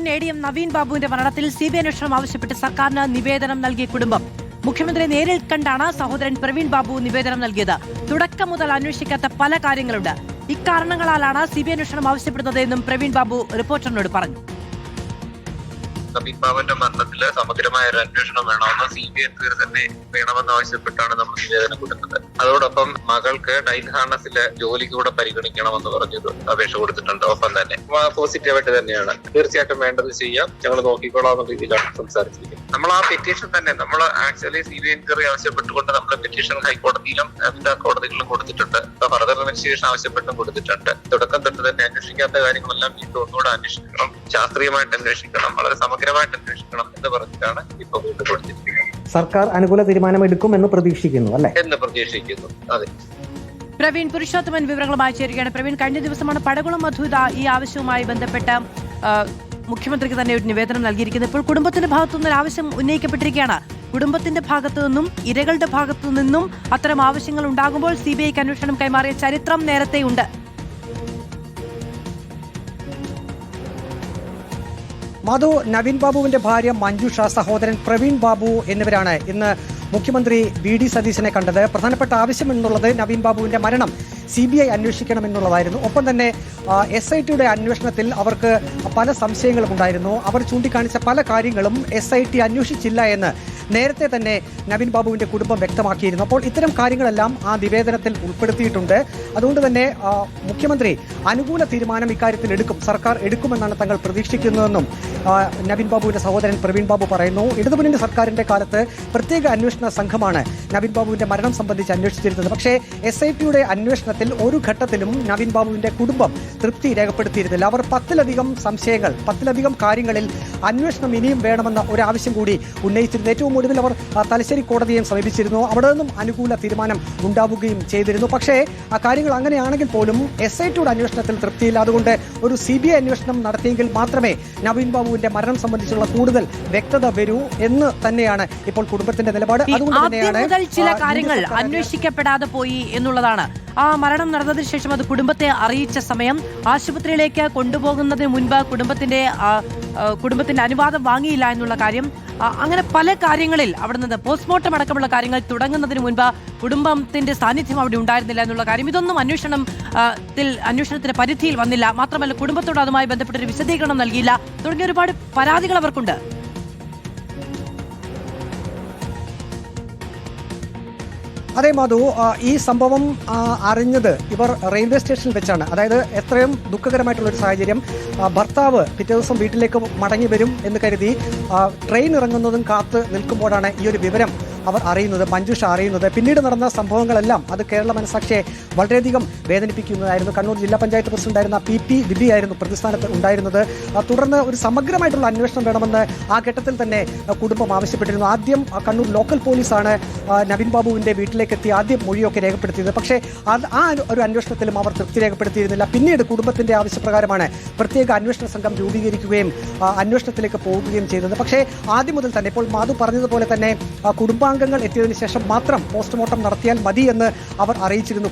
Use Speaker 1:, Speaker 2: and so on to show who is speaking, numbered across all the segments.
Speaker 1: മുൻ ADM നവീൻ ബാബുവിന്റെ മരണത്തിൽ CBI അന്വേഷണം ആവശ്യപ്പെട്ട് സർക്കാരിന് നിവേദനം നൽകിയ കുടുംബം. മുഖ്യമന്ത്രിയെ നേരിൽ കണ്ടാണ് സഹോദരൻ പ്രവീൺ ബാബു നിവേദനം നൽകിയത്. തുടക്കം മുതൽ അന്വേഷിക്കാത്ത പല കാര്യങ്ങളുണ്ട്. ഇക്കാരണങ്ങളാലാണ് CBI അന്വേഷണം ആവശ്യപ്പെടുന്നതെന്നും പ്രവീൺ ബാബു റിപ്പോർട്ടറിനോട് പറഞ്ഞു.
Speaker 2: നവീൻ ബാബുവിന്റെ മരണത്തില് സമഗ്രമായ ഒരു അന്വേഷണം വേണമെന്ന് CBI തന്നെ വേണമെന്ന് ആവശ്യപ്പെട്ടാണ് നമ്മൾ നിവേദനം കൊടുത്തത്. അതോടൊപ്പം മകൾക്ക് ഡൈൻ ഹാർനസിലെ ജോലിക്ക് കൂടെ പരിഗണിക്കണമെന്ന് പറഞ്ഞത് അപേക്ഷ കൊടുത്തിട്ടുണ്ട്. ഒപ്പം തന്നെ പോസിറ്റീവായിട്ട് തന്നെയാണ്. തീർച്ചയായിട്ടും വേണ്ടത് ചെയ്യാം, ഞങ്ങൾ നോക്കിക്കോളാവുന്ന രീതിയിലാണ് സംസാരിച്ചിരിക്കുന്നത്. നമ്മൾ ആ പെറ്റീഷൻ തന്നെ നമ്മൾ ആക്ച്വലി CBI എൻക്വയറി ആവശ്യപ്പെട്ടുകൊണ്ട് നമ്മൾ പെറ്റീഷൻ ഹൈക്കോടതിയിലും എല്ലാ കോടതികളിലും കൊടുത്തിട്ടുണ്ട്. ഫർദർ ഇൻവെസ്റ്റിഗേഷൻ ആവശ്യപ്പെട്ടും കൊടുത്തിട്ടുണ്ട്. തുടക്കം തൊട്ട് തന്നെ അന്വേഷിക്കാത്ത കാര്യങ്ങളെല്ലാം വീണ്ടും ഒന്നുകൂടെ അന്വേഷിക്കണം, ശാസ്ത്രീയമായിട്ട് അന്വേഷിക്കണം, വളരെ സമഗ്രമായിട്ട് അന്വേഷിക്കണം എന്ന് പറഞ്ഞിട്ടാണ് ഇപ്പൊ വീണ്ടും കൊടുത്തിരിക്കുന്നത്.
Speaker 3: സർക്കാർ അനുകൂല തീരുമാനം എടുക്കുമെന്ന് പ്രതീക്ഷിക്കുന്നു അല്ലെ?
Speaker 2: എന്ന് പ്രതീക്ഷിക്കുന്നു. അതെ.
Speaker 1: പ്രവീൺ പുരുഷോത്തമൻ വിവരങ്ങളുമായി ചേരുകയാണ്. പ്രവീൺ, കഴിഞ്ഞ ദിവസമാണ് പടകുളം മധുത ഈ ആവശ്യവുമായി ബന്ധപ്പെട്ട് മുഖ്യമന്ത്രിക്ക് തന്നെ ഒരു നിവേദനം നൽകിയിരിക്കുന്നത്. ഇപ്പോൾ കുടുംബത്തിന്റെ ഭാഗത്തുനിന്ന് ആവശ്യം ഉന്നയിക്കപ്പെട്ടിരിക്കുകയാണ്. കുടുംബത്തിന്റെ ഭാഗത്തു നിന്നും ഇരകളുടെ ഭാഗത്തു നിന്നും അത്തരം ആവശ്യങ്ങൾ ഉണ്ടാകുമ്പോൾ CBIക്ക് അന്വേഷണം കൈമാറിയ ചരിത്രം നേരത്തെയുണ്ട്.
Speaker 3: മധു, നവീൻ ബാബുവിന്റെ ഭാര്യ മഞ്ജുഷ, സഹോദരൻ പ്രവീൺ ബാബു എന്നിവരാണ് ഇന്ന് മുഖ്യമന്ത്രി VD സതീശനെ കണ്ടത്. പ്രധാനപ്പെട്ട ആവശ്യം എന്നുള്ളത് നവീൻ ബാബുവിന്റെ മരണം CBI അന്വേഷിക്കണമെന്നുള്ളതായിരുന്നു. ഒപ്പം തന്നെ SITയുടെ അന്വേഷണത്തിൽ അവർക്ക് പല സംശയങ്ങളും ഉണ്ടായിരുന്നു. അവർ ചൂണ്ടിക്കാണിച്ച പല കാര്യങ്ങളും SIT അന്വേഷിച്ചില്ല എന്ന് നേരത്തെ തന്നെ നവീൻ ബാബുവിന്റെ കുടുംബം വ്യക്തമാക്കിയിരുന്നു. അപ്പോൾ ഇത്തരം കാര്യങ്ങളെല്ലാം ആ നിവേദനത്തിൽ ഉൾപ്പെടുത്തിയിട്ടുണ്ട്. അതുകൊണ്ട് തന്നെ മുഖ്യമന്ത്രി അനുകൂല തീരുമാനം ഇക്കാര്യത്തിൽ എടുക്കും, സർക്കാർ എടുക്കുമെന്നാണ് തങ്ങൾ പ്രതീക്ഷിക്കുന്നതെന്നും നവീൻ ബാബുവിന്റെ സഹോദരൻ പ്രവീൺ ബാബു പറയുന്നു. ഇടതുമുന്നണി സർക്കാരിന്റെ കാലത്ത് പ്രത്യേക അന്വേഷണ സംഘമാണ് നവീൻ ബാബുവിന്റെ മരണം സംബന്ധിച്ച് അന്വേഷിച്ചിരുന്നത്. പക്ഷേ SITയുടെ അന്വേഷണത്തിൽ ഒരു ഘട്ടത്തിലും നവീൻ ബാബുവിന്റെ കുടുംബം തൃപ്തി രേഖപ്പെടുത്തിയിരുന്നില്ല. അവർ 10ലധികം കാര്യങ്ങളിൽ അന്വേഷണം ഇനിയും വേണമെന്ന ഒരു ആവശ്യം കൂടി ഉന്നയിച്ചിരുന്നു. ഏറ്റവും ഒടുവിൽ അവർ തലശ്ശേരി കോടതിയെയും സമീപിച്ചിരുന്നു. അവിടെ നിന്നും അനുകൂല തീരുമാനം ഉണ്ടാവുകയും ചെയ്തിരുന്നു. പക്ഷേ ആ കാര്യങ്ങൾ അങ്ങനെയാണെങ്കിൽ പോലും SITയുടെ അന്വേഷണത്തിൽ തൃപ്തിയില്ല. അതുകൊണ്ട് ഒരു CBI അന്വേഷണം നടത്തിയെങ്കിൽ മാത്രമേ നവീൻ ബാബുവിന്റെ മരണം സംബന്ധിച്ചുള്ള കൂടുതൽ വ്യക്തത വരൂ എന്ന് തന്നെയാണ് ഇപ്പോൾ കുടുംബത്തിന്റെ നിലപാട്. അതുകൊണ്ട്
Speaker 1: തന്നെയാണ് ചില കാര്യങ്ങൾ അന്വേഷിക്കപ്പെടാതെ പോയി എന്നുള്ളതാണ്. ആ മരണം നടന്നതിന് ശേഷം അത് കുടുംബത്തെ അറിയിച്ച സമയം, ആശുപത്രിയിലേക്ക് കൊണ്ടുപോകുന്നതിന് മുൻപ് കുടുംബത്തിന്റെ അനുവാദം വാങ്ങിയില്ല എന്നുള്ള കാര്യം, അങ്ങനെ പല കാര്യങ്ങളിൽ അവിടെ നിന്ന് പോസ്റ്റ്മോർട്ടം അടക്കമുള്ള കാര്യങ്ങൾ തുടങ്ങുന്നതിന് മുൻപ് കുടുംബത്തിന്റെ സാന്നിധ്യം അവിടെ ഉണ്ടായിരുന്നില്ല എന്നുള്ള കാര്യം, ഇതൊന്നും അന്വേഷണത്തിന്റെ പരിധിയിൽ വന്നില്ല. മാത്രമല്ല കുടുംബത്തോട് അതുമായി ബന്ധപ്പെട്ടൊരു വിശദീകരണം നൽകിയില്ല തുടങ്ങിയ ഒരുപാട് പരാതികൾ അവർക്കുണ്ട്.
Speaker 3: അതേ മധു, ഈ സംഭവം അറിഞ്ഞത് ഇവർ റെയിൽവേ സ്റ്റേഷനിൽ വെച്ചാണ്. അതായത് എത്രയും ദുഃഖകരമായിട്ടുള്ളൊരു സാഹചര്യം. ഭർത്താവ് പിറ്റേ ദിവസം വീട്ടിലേക്ക് മടങ്ങി വരും എന്ന് കരുതി ട്രെയിൻ ഇറങ്ങുന്നതും കാത്ത് നിൽക്കുമ്പോഴാണ് ഈ ഒരു വിവരം അവർ അറിയുന്നത്, മഞ്ജുഷ അറിയുന്നത്. പിന്നീട് നടന്ന സംഭവങ്ങളെല്ലാം അത് കേരള മനസാക്ഷിയെ വളരെയധികം വേദനിപ്പിക്കുന്നതായിരുന്നു. കണ്ണൂർ ജില്ലാ പഞ്ചായത്ത് പ്രസിഡന്റായിരുന്ന PP ബിബി ആയിരുന്നു പ്രതിസ്ഥാനത്ത് ഉണ്ടായിരുന്നത്. തുടർന്ന് ഒരു സമഗ്രമായിട്ടുള്ള അന്വേഷണം വേണമെന്ന് ആ ഘട്ടത്തിൽ തന്നെ കുടുംബം ആവശ്യപ്പെട്ടിരുന്നു. ആദ്യം കണ്ണൂർ ലോക്കൽ പോലീസാണ് നവീൻ ബാബുവിന്റെ വീട്ടിലേക്ക് എത്തി ആദ്യം മൊഴിയൊക്കെ രേഖപ്പെടുത്തിയത്. പക്ഷേ ആ ഒരു അന്വേഷണത്തിലും അവർ തൃപ്തി രേഖപ്പെടുത്തിയിരുന്നില്ല. പിന്നീട് കുടുംബത്തിന്റെ ആവശ്യപ്രകാരമാണ് പ്രത്യേക അന്വേഷണ സംഘം രൂപീകരിക്കുകയും അന്വേഷണത്തിലേക്ക് പോവുകയും ചെയ്തത്. പക്ഷേ ആദ്യം മുതൽ തന്നെ ഇപ്പോൾ മാധു പറഞ്ഞതുപോലെ തന്നെ കുടുംബാംഗങ്ങൾ എത്തിയതിനു ശേഷം മാത്രം പോസ്റ്റ്മോർട്ടം നടത്തിയാൽ മതി എന്ന് അവർ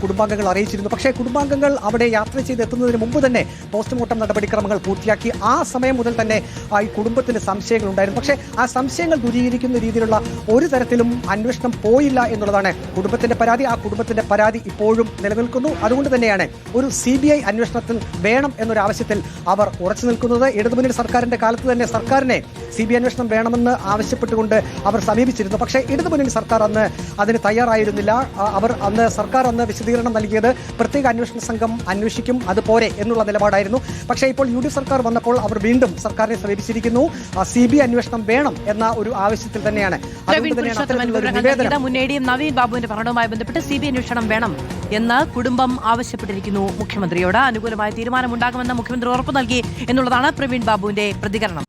Speaker 3: കുടുംബാംഗങ്ങൾ അറിയിച്ചിരുന്നു. പക്ഷേ കുടുംബാംഗങ്ങൾ അവിടെ യാത്ര ചെയ്ത് എത്തുന്നതിന് മുമ്പ് തന്നെ പോസ്റ്റ്മോർട്ടം നടപടിക്രമങ്ങൾ പൂർത്തിയാക്കി. ആ സമയം മുതൽ തന്നെ ഈ കുടുംബത്തിന് സംശയങ്ങൾ ഉണ്ടായിരുന്നു. പക്ഷേ ആ സംശയങ്ങൾ ദൂരീകരിക്കുന്ന രീതിയിലുള്ള ഒരു തരത്തിലും അന്വേഷണം പോയില്ല എന്നുള്ളതാണ് കുടുംബത്തിന്റെ പരാതി. ആ കുടുംബത്തിന്റെ പരാതി ഇപ്പോഴും നിലനിൽക്കുന്നു. അതുകൊണ്ട് തന്നെയാണ് ഒരു CBI അന്വേഷണത്തിൽ വേണം എന്നൊരു ആവശ്യത്തിൽ അവർ ഉറച്ചു നിൽക്കുന്നത്. ഇടതുമുന്നണി സർക്കാരിന്റെ കാലത്ത് തന്നെ സർക്കാരിനെ CBI അന്വേഷണം വേണമെന്ന് ആവശ്യപ്പെട്ടുകൊണ്ട് അവർ സമീപിച്ചിരുന്നു. പക്ഷേ ഇടതുമുന്നണി സർക്കാർ അന്ന് അതിന് തയ്യാറായിരുന്നില്ല. സർക്കാർ അന്ന് വിശദീകരണം നൽകിയത് പ്രത്യേക അന്വേഷണ സംഘം അന്വേഷിക്കും, അത് പോരെ എന്നുള്ള നിലപാടായിരുന്നു. പക്ഷേ ഇപ്പോൾ UDF സർക്കാർ വന്നപ്പോൾ അവർ വീണ്ടും സർക്കാരിനെ സമീപിച്ചിരിക്കുന്നു. CBI അന്വേഷണം വേണം എന്ന ഒരു ആവശ്യത്തിൽ തന്നെയാണ്.
Speaker 1: മുൻ ADM നവീൻ ബാബുവിന്റെ മരണവുമായി ബന്ധപ്പെട്ട് CBI അന്വേഷണം വേണം എന്ന് കുടുംബം ആവശ്യപ്പെട്ടിരിക്കുന്നു മുഖ്യമന്ത്രിയോട്. അനുകൂലമായ തീരുമാനമുണ്ടാകുമെന്ന് മുഖ്യമന്ത്രി ഉറപ്പു നൽകി എന്നുള്ളതാണ് പ്രവീൺ ബാബുവിന്റെ പ്രതികരണം.